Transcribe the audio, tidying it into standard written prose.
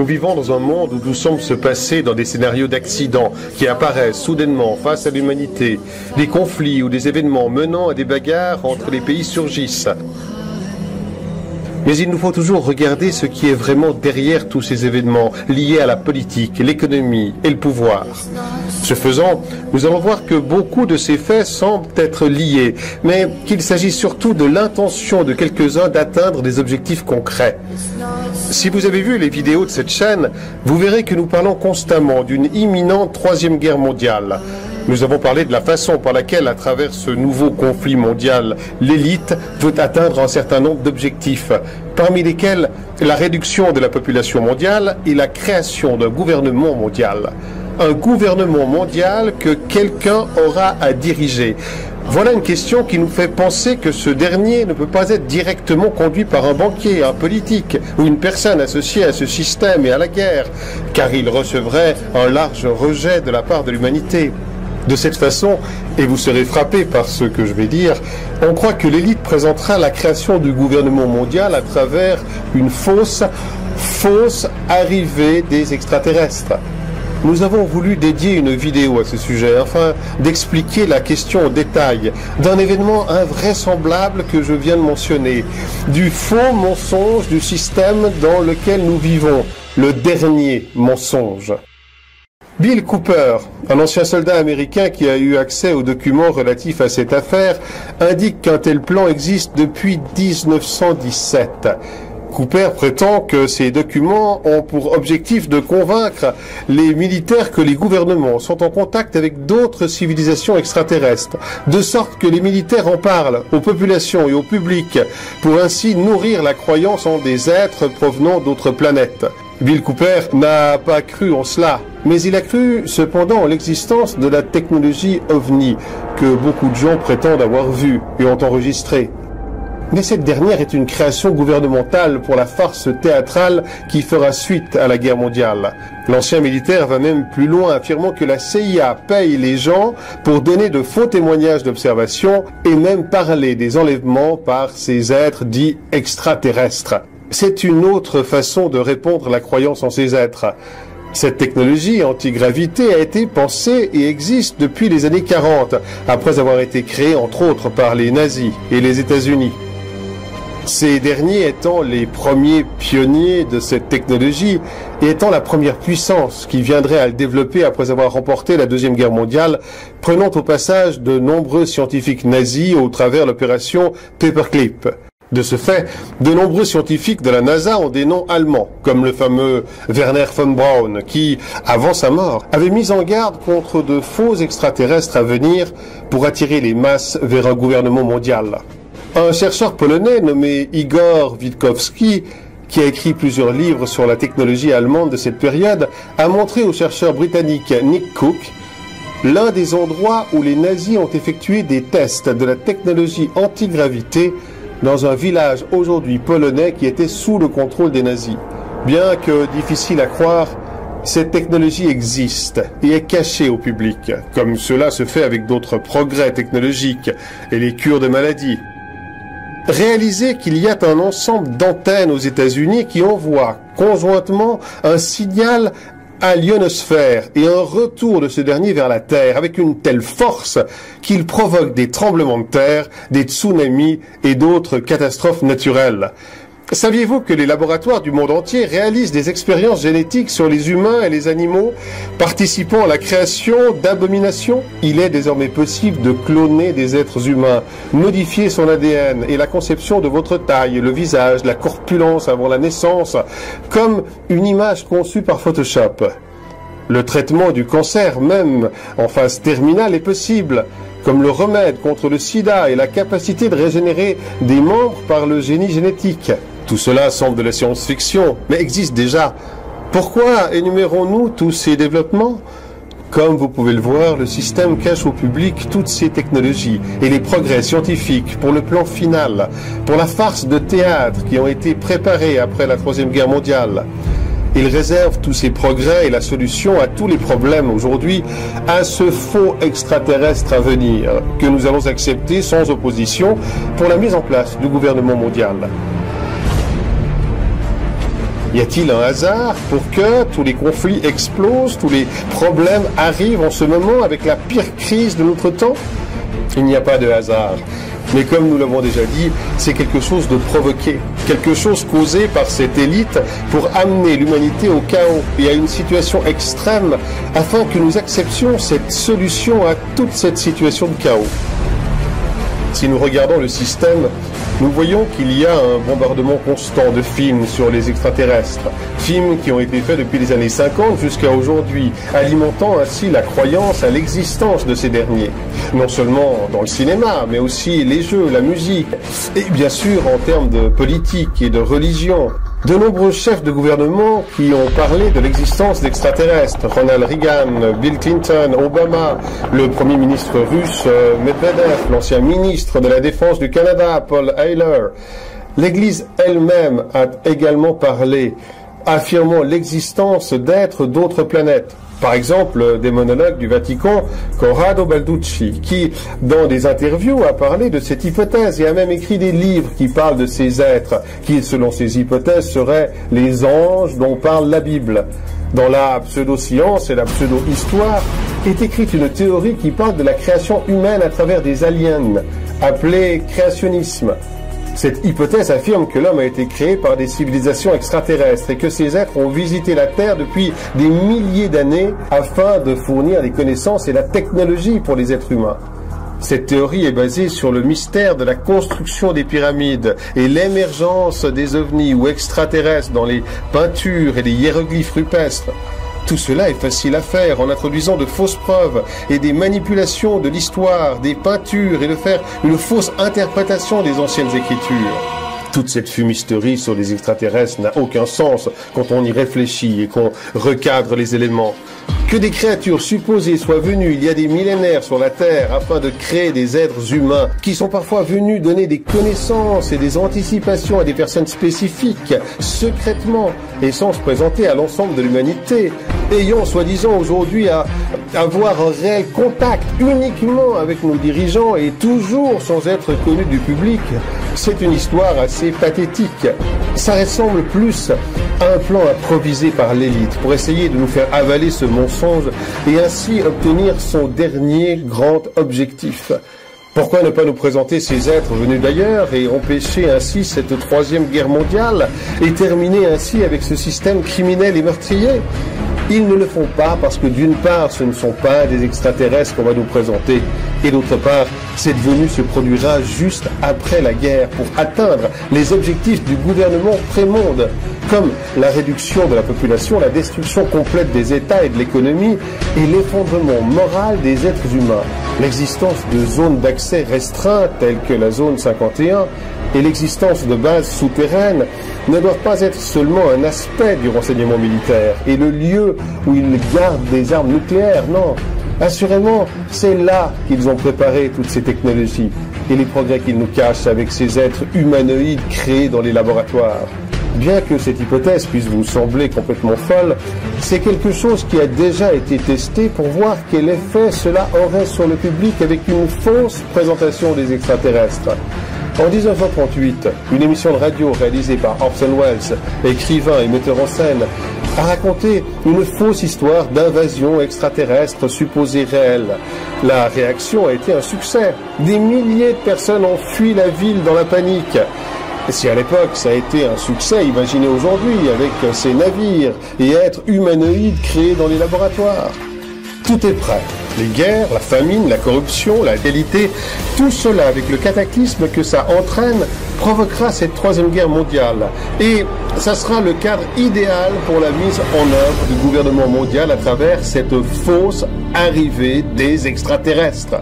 Nous vivons dans un monde où tout semble se passer dans des scénarios d'accidents qui apparaissent soudainement face à l'humanité. Des conflits ou des événements menant à des bagarres entre les pays surgissent. Mais il nous faut toujours regarder ce qui est vraiment derrière tous ces événements liés à la politique, l'économie et le pouvoir. Ce faisant, nous allons voir que beaucoup de ces faits semblent être liés, mais qu'il s'agit surtout de l'intention de quelques-uns d'atteindre des objectifs concrets. Si vous avez vu les vidéos de cette chaîne, vous verrez que nous parlons constamment d'une imminente troisième guerre mondiale. Nous avons parlé de la façon par laquelle, à travers ce nouveau conflit mondial, l'élite veut atteindre un certain nombre d'objectifs, parmi lesquels la réduction de la population mondiale et la création d'un gouvernement mondial. Un gouvernement mondial que quelqu'un aura à diriger. Voilà une question qui nous fait penser que ce dernier ne peut pas être directement conduit par un banquier, un politique ou une personne associée à ce système et à la guerre, car il recevrait un large rejet de la part de l'humanité. De cette façon, et vous serez frappé par ce que je vais dire, on croit que l'élite présentera la création du gouvernement mondial à travers une fausse arrivée des extraterrestres. Nous avons voulu dédier une vidéo à ce sujet, afin d'expliquer la question au détail d'un événement invraisemblable que je viens de mentionner, du faux mensonge du système dans lequel nous vivons, le dernier mensonge. Bill Cooper, un ancien soldat américain qui a eu accès aux documents relatifs à cette affaire, indique qu'un tel plan existe depuis 1917. Cooper prétend que ces documents ont pour objectif de convaincre les militaires que les gouvernements sont en contact avec d'autres civilisations extraterrestres, de sorte que les militaires en parlent aux populations et au public, pour ainsi nourrir la croyance en des êtres provenant d'autres planètes. Bill Cooper n'a pas cru en cela, mais il a cru cependant en l'existence de la technologie OVNI, que beaucoup de gens prétendent avoir vue et ont enregistrée. Mais cette dernière est une création gouvernementale pour la farce théâtrale qui fera suite à la guerre mondiale. L'ancien militaire va même plus loin, affirmant que la CIA paye les gens pour donner de faux témoignages d'observation et même parler des enlèvements par ces êtres dits extraterrestres. C'est une autre façon de répondre à la croyance en ces êtres. Cette technologie antigravité a été pensée et existe depuis les années 40, après avoir été créée entre autres par les nazis et les États-Unis. Ces derniers étant les premiers pionniers de cette technologie et étant la première puissance qui viendrait à le développer après avoir remporté la Deuxième Guerre mondiale, prenant au passage de nombreux scientifiques nazis au travers l'opération Paperclip. De ce fait, de nombreux scientifiques de la NASA ont des noms allemands, comme le fameux Werner von Braun, qui, avant sa mort, avait mis en garde contre de faux extraterrestres à venir pour attirer les masses vers un gouvernement mondial. Un chercheur polonais nommé Igor Witkowski, qui a écrit plusieurs livres sur la technologie allemande de cette période, a montré au chercheur britannique Nick Cook l'un des endroits où les nazis ont effectué des tests de la technologie antigravité dans un village aujourd'hui polonais qui était sous le contrôle des nazis. Bien que difficile à croire, cette technologie existe et est cachée au public, comme cela se fait avec d'autres progrès technologiques et les cures de maladies. Réalisez qu'il y a un ensemble d'antennes aux États-Unis qui envoient conjointement un signal à l'ionosphère et un retour de ce dernier vers la Terre avec une telle force qu'il provoque des tremblements de terre, des tsunamis et d'autres catastrophes naturelles. Saviez-vous que les laboratoires du monde entier réalisent des expériences génétiques sur les humains et les animaux, participant à la création d'abominations? Il est désormais possible de cloner des êtres humains, modifier son ADN et la conception de votre taille, le visage, la corpulence avant la naissance, comme une image conçue par Photoshop. Le traitement du cancer, même en phase terminale, est possible, comme le remède contre le sida et la capacité de régénérer des membres par le génie génétique. Tout cela semble de la science-fiction, mais existe déjà. Pourquoi énumérons-nous tous ces développements? Comme vous pouvez le voir, le système cache au public toutes ces technologies et les progrès scientifiques pour le plan final, pour la farce de théâtre qui ont été préparés après la Troisième Guerre mondiale. Il réserve tous ces progrès et la solution à tous les problèmes aujourd'hui à ce faux extraterrestre à venir, que nous allons accepter sans opposition pour la mise en place du gouvernement mondial. Y a-t-il un hasard pour que tous les conflits explosent, tous les problèmes arrivent en ce moment avec la pire crise de notre temps? Il n'y a pas de hasard. Mais comme nous l'avons déjà dit, c'est quelque chose de provoqué, quelque chose causé par cette élite pour amener l'humanité au chaos et à une situation extrême afin que nous acceptions cette solution à toute cette situation de chaos. Si nous regardons le système, nous voyons qu'il y a un bombardement constant de films sur les extraterrestres, films qui ont été faits depuis les années 50 jusqu'à aujourd'hui, alimentant ainsi la croyance à l'existence de ces derniers. Non seulement dans le cinéma, mais aussi les jeux, la musique, et bien sûr en termes de politique et de religion. De nombreux chefs de gouvernement qui ont parlé de l'existence d'extraterrestres, Ronald Reagan, Bill Clinton, Obama, le premier ministre russe Medvedev, l'ancien ministre de la Défense du Canada, Paul Heyler. L'Église elle-même a également parlé, affirmant l'existence d'êtres d'autres planètes. Par exemple, des monologues du Vatican, Corrado Balducci, qui, dans des interviews, a parlé de cette hypothèse et a même écrit des livres qui parlent de ces êtres, qui, selon ces hypothèses, seraient les anges dont parle la Bible. Dans la pseudo-science et la pseudo-histoire est écrite une théorie qui parle de la création humaine à travers des aliens, appelée créationnisme. Cette hypothèse affirme que l'homme a été créé par des civilisations extraterrestres et que ces êtres ont visité la Terre depuis des milliers d'années afin de fournir les connaissances et la technologie pour les êtres humains. Cette théorie est basée sur le mystère de la construction des pyramides et l'émergence des ovnis ou extraterrestres dans les peintures et les hiéroglyphes rupestres. Tout cela est facile à faire en introduisant de fausses preuves et des manipulations de l'histoire, des peintures et de faire une fausse interprétation des anciennes écritures. Toute cette fumisterie sur les extraterrestres n'a aucun sens quand on y réfléchit et qu'on recadre les éléments. Que des créatures supposées soient venues il y a des millénaires sur la Terre afin de créer des êtres humains qui sont parfois venus donner des connaissances et des anticipations à des personnes spécifiques, secrètement, et sans se présenter à l'ensemble de l'humanité, ayant soi-disant aujourd'hui à avoir un réel contact uniquement avec nos dirigeants et toujours sans être connus du public, c'est une histoire assez pathétique. Ça ressemble plus à un plan improvisé par l'élite pour essayer de nous faire avaler ce mensonge et ainsi obtenir son dernier grand objectif. Pourquoi ne pas nous présenter ces êtres venus d'ailleurs et empêcher ainsi cette troisième guerre mondiale et terminer ainsi avec ce système criminel et meurtrier? Ils ne le font pas parce que d'une part, ce ne sont pas des extraterrestres qu'on va nous présenter et d'autre part, cette venue se produira juste après la guerre pour atteindre les objectifs du gouvernement pré-monde, comme la réduction de la population, la destruction complète des États et de l'économie et l'effondrement moral des êtres humains. L'existence de zones d'accès restreintes telles que la zone 51 et l'existence de bases souterraines ne doivent pas être seulement un aspect du renseignement militaire et le lieu où ils gardent des armes nucléaires, non. Assurément, c'est là qu'ils ont préparé toutes ces technologies et les progrès qu'ils nous cachent avec ces êtres humanoïdes créés dans les laboratoires. Bien que cette hypothèse puisse vous sembler complètement folle, c'est quelque chose qui a déjà été testé pour voir quel effet cela aurait sur le public avec une fausse présentation des extraterrestres. En 1938, une émission de radio réalisée par Orson Welles, écrivain et metteur en scène, a raconté une fausse histoire d'invasion extraterrestre supposée réelle. La réaction a été un succès. Des milliers de personnes ont fui la ville dans la panique. Si à l'époque ça a été un succès, imaginez aujourd'hui avec ces navires et êtres humanoïdes créés dans les laboratoires. Tout est prêt. Les guerres, la famine, la corruption, la qualité, tout cela avec le cataclysme que ça entraîne provoquera cette troisième guerre mondiale. Et ça sera le cadre idéal pour la mise en œuvre du gouvernement mondial à travers cette fausse arrivée des extraterrestres.